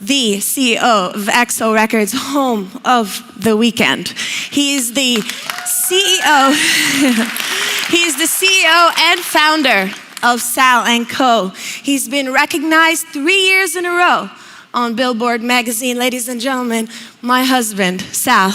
the CEO of EXO Records, home of The Weeknd. He's the CEO. He's the CEO and founder of Sal & Co. He's been recognized 3 years in a row on Billboard magazine. Ladies and gentlemen, my husband, Sal.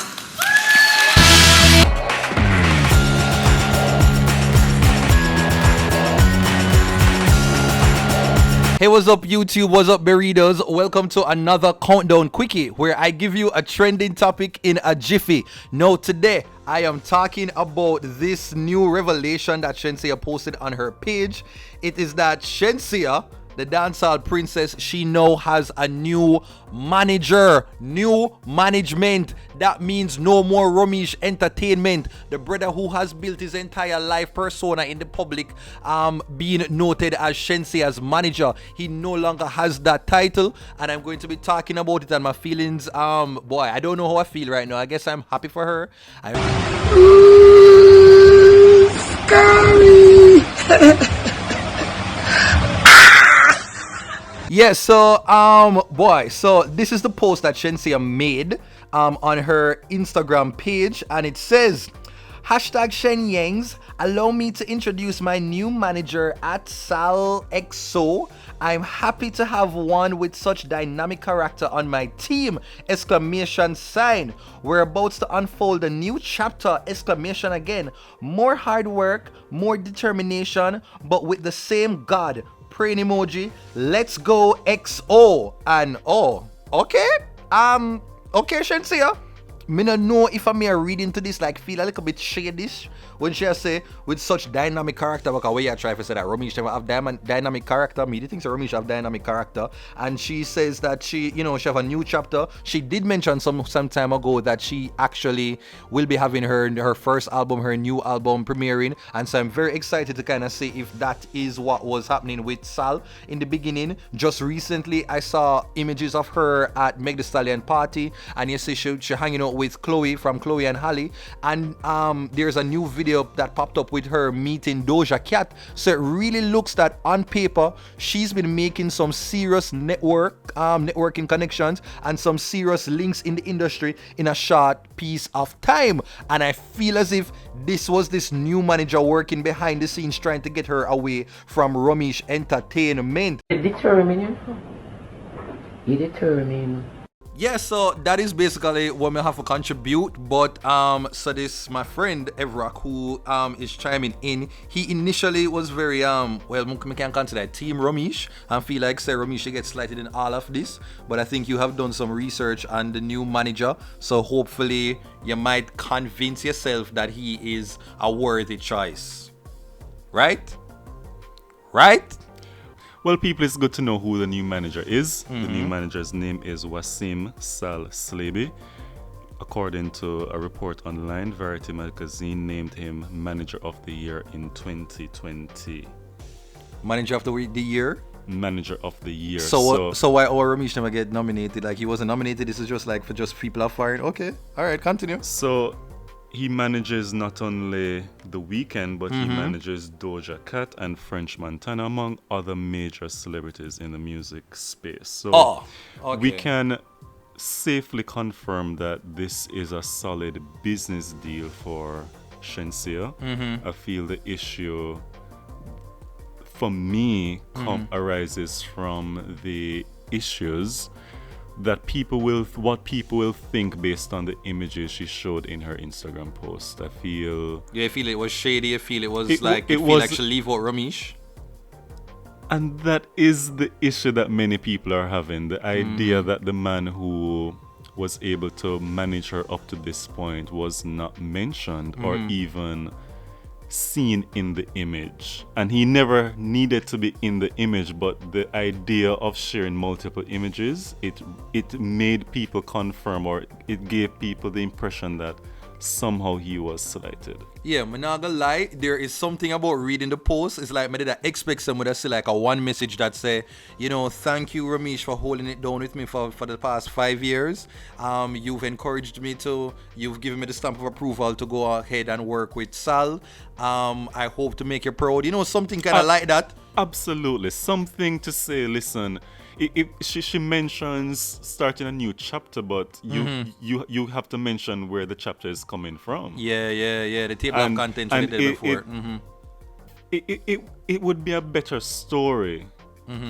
Hey, what's up YouTube? What's up burritos? Welcome to another Countdown Quickie where I give you a trending topic in a jiffy. Now today I am talking about this new revelation that Shenseea posted on her page. It is that Shenseea, the dancehall princess, she now has a new manager, new management. That means no more Romeich entertainment. The brother who has built his entire life persona in the public, being noted as Shenseea's manager, he no longer has that title, and I'm going to be talking about it and my feelings. Boy, I don't know how I feel right now. I guess I'm happy for her. Yeah, so so this is the post that Shenseea made on her Instagram page, and it says, #ShenYangs, allow me to introduce my new manager at Sal XO. I'm happy to have one with such dynamic character on my team! Exclamation sign. We're about to unfold a new chapter! Exclamation again. More hard work, more determination, but with the same God. Praying emoji. Let's go XO. And okay. Okay, Shenseea. Me no know if I'm here reading to this like feel a little bit shadish when she say with such dynamic character, because way I try to say that Romeich never have dynamic character. Me thinks Romeich have dynamic character, and she says that she have a new chapter. She did mention some time ago that she actually will be having her first album, her new album premiering, and so I'm very excited to kind of see if that is what was happening with Sal in the beginning. Just recently I saw images of her at Meg Thee Stallion party, and you see she hanging out with Chloe from Chloe and Halle, and there's a new video that popped up with her meeting Doja Cat. So it really looks that on paper she's been making some serious networking connections and some serious links in the industry in a short piece of time, and I feel as if this new manager working behind the scenes trying to get her away from Romeich entertainment. You determine. Yeah, so that is basically what I have to contribute. But so this my friend Evrock who is chiming in. He initially was very we can consider Team Romeich and feel like say Romeich should get slighted in all of this. But I think you have done some research on the new manager, so hopefully you might convince yourself that he is a worthy choice. Right? Well, people, it's good to know who the new manager is. The new manager's name is Wasim Sal Slaby. According to a report online, Variety magazine named him Manager of the Year in 2020. Manager of the year? Manager of the Year. So why Romeich never get nominated? Like he wasn't nominated. This is just like for just people are firing. Okay, all right, continue. So he manages not only The Weeknd, but he manages Doja Cat and French Montana, among other major celebrities in the music space. So we can safely confirm that this is a solid business deal for Shenseea. I feel the issue for me arises from the issues that people will think based on the images she showed in her Instagram post. I feel it was shady. I feel it was like she leave out Romeich. And that is the issue that many people are having. The idea that the man who was able to manage her up to this point was not mentioned or even seen in the image, and he never needed to be in the image, but the idea of sharing multiple images, it made people confirm, or it gave people the impression that somehow he was slighted. Yeah, I'm not gonna lie, there is something about reading the post. It's like I did expect someone to say like a one message that say, thank you Romeich for holding it down with me for the past 5 years. You've encouraged me you've given me the stamp of approval to go ahead and work with Sal. I hope to make you proud. Something kind of like that. Absolutely. Something to say, listen, she mentions starting a new chapter, but you have to mention where the chapter is coming from. Yeah. The table of contents we did before. It would be a better story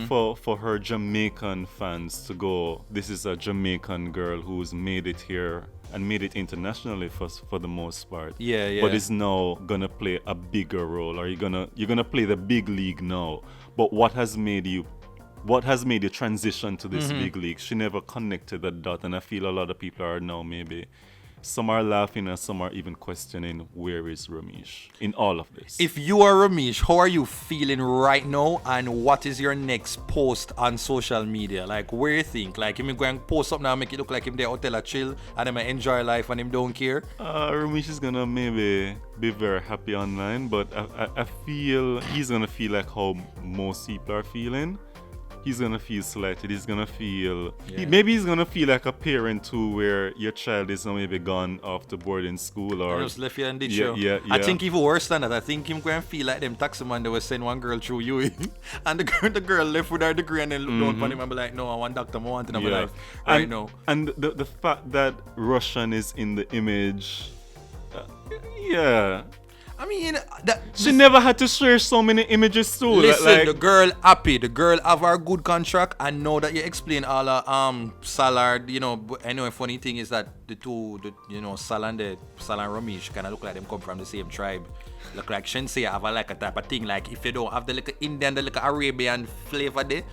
for her Jamaican fans to go, this is a Jamaican girl who's made it here and made it internationally for the most part. Yeah. But is now gonna play a bigger role, or you're gonna play the big league now. But what has made you transition to this big league? She never connected the dot, and I feel a lot of people are now maybe. Some are laughing and some are even questioning where is Romeich in all of this. If you are Romeich, how are you feeling right now, and what is your next post on social media? Like, where you think? Like, him go and post something and make it look like him there hotel a chill and him enjoy life and him don't care? Romeich is gonna maybe be very happy online, but I feel he's gonna feel like how most people are feeling. He's gonna feel slighted. He's gonna feel maybe he's gonna feel like a parent too, where your child is now maybe gone off to boarding school or just left you and did yeah. I think even worse than that. I think him going to feel like them taxi man that was send one girl through you and the girl left with her degree and then look down upon him and be like, no, I want doctor, I want in my life right now. And the fact that Russian is in the image, I mean, she never had to share so many images too. Listen, the girl happy. The girl have her good contract, and know that you explain all her Salah. You know, anyway, funny thing is that the Salah and Romeich kind of look like them come from the same tribe. Look like Shenseea have a type of thing. Like if you don't have the little Indian, the little Arabian flavor there,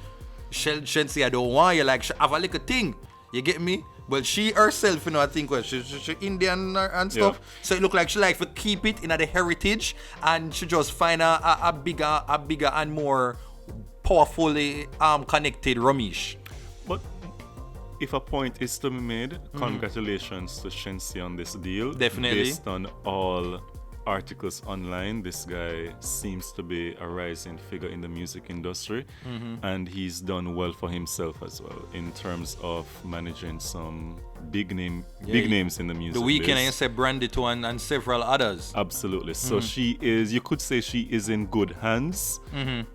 Shenseea don't want you. Like she have a little thing. You get me? Well, she herself, I think, she's Indian and stuff. Yeah. So it look like she like to keep it in the heritage, and she just find a bigger and more powerfully connected Romeich. But if a point is to be made, congratulations to Shenseea on this deal. Definitely. Based on all articles online, this guy seems to be a rising figure in the music industry, and he's done well for himself as well in terms of managing some big names in the music. The Weeknd, I said Brandy too, and several others. Absolutely. So you could say she is in good hands,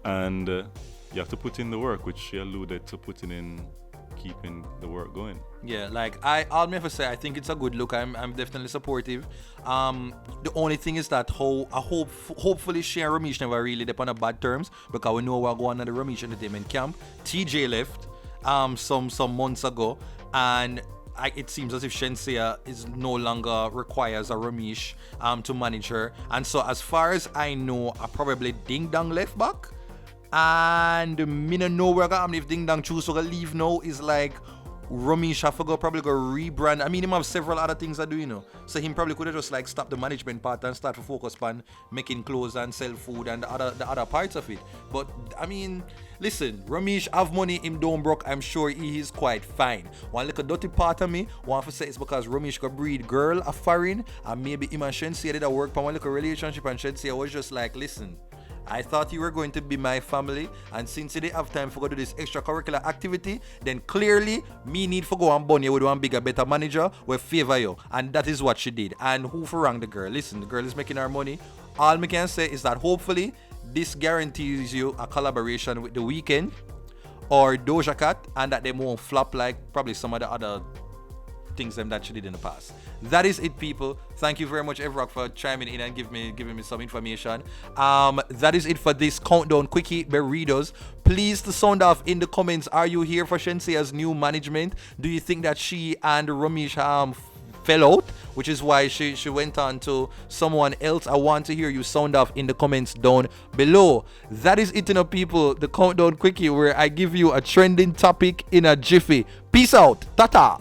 and you have to put in the work, which she alluded to putting in, keeping the work going. Yeah, like I'll never say I think it's a good look. I'm definitely supportive. The only thing is that hopefully she and Romeich never really dip on a bad terms, because we know we're going to the Romeich entertainment camp. TJ left some months ago, and it seems as if Shenseea is no longer requires a Romeich to manage her. And so as far as I know, I probably Ding Dong left back. And me no know where I if Ding Dong choose to leave now is like Romeich have to probably go rebrand. I mean, him have several other things to do, So him probably could have just like stop the management part and start to focus on making clothes and sell food and the other parts of it. But I mean, listen, Romeich have money, him don't broke. I'm sure he is quite fine. One little dirty part of me want to say it's because Romeich could breed girl a foreign, and maybe him and Shenseea did a work on one little relationship, and Shenseea was just like, listen, I thought you were going to be my family, and since you didn't have time for go to this extracurricular activity, then clearly me need for go and bond you with one bigger, better manager will favor you. And that is what she did. And who for wrong the girl? Listen, the girl is making her money. All me can say is that hopefully this guarantees you a collaboration with The Weeknd or Doja Cat, and that they won't flop like probably some of the other things them that she did in the past. That is it, people. Thank you very much, Evrock, for chiming in and giving me some information. That is it for this countdown quickie burritos. Please to sound off in the comments. Are you here for Shenseea's new management? Do you think that she and Romeich fell out, which is why she went on to someone else? I want to hear you sound off in the comments down below. That is it, people. The countdown quickie, where I give you a trending topic in a jiffy. Peace out. Tata.